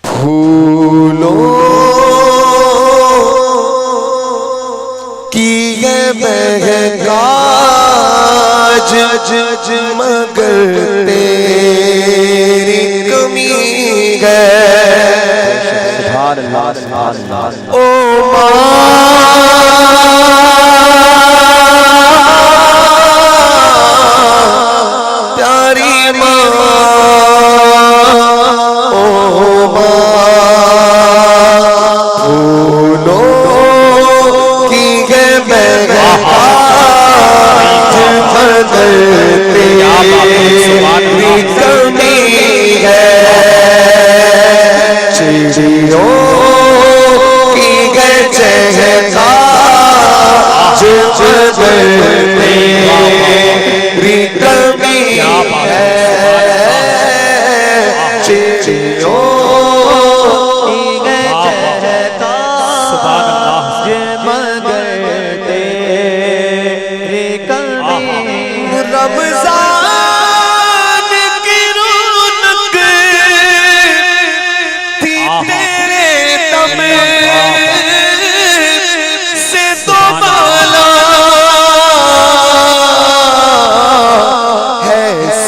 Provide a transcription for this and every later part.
फूलों की ये महकाज मगर तेरी कमी है। ओ प्यारी माँ, ओ फूलों की है महकाज मगर तेरी कमी है। चिड़ियों की है चहकाज मगर तेरी कमी है। चिड़ियों की है चहकाज मगर तेरी कमी। रमजान की रौनक थी तेरे दम से तो बाला है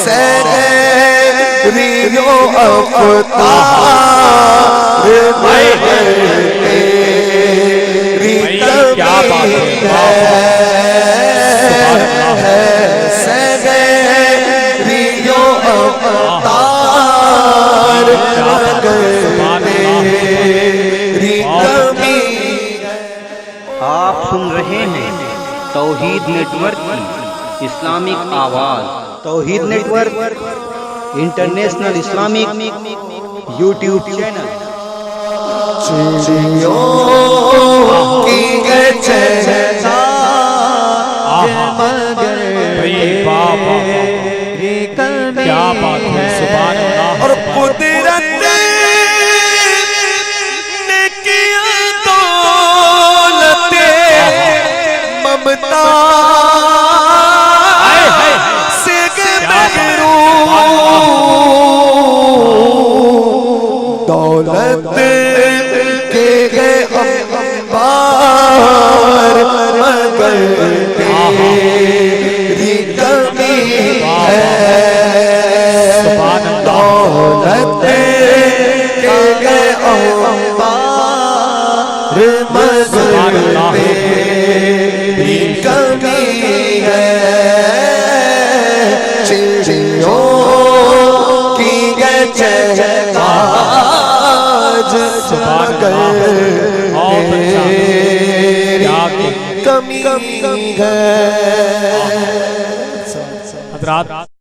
सहरियो अवतार तेरी कमी है। सहरियो अवतार तेरी कमी है। आप सुन रहे हैं तौहीद नेटवर्क की इस्लामिक आवाज। Tauheed network international Islamic YouTube channel. चिड़ियों की है चहकाज मगर तेरी कमी है। और कुदरत ने किया दौलत ममता से महरूम। दौलत के गए अंबार मगर तेरी कमी है। दौलत के गए अंबार मगर तेरी कमी है। चिड़ियों की है चहकाज मगर तेरी कमी है।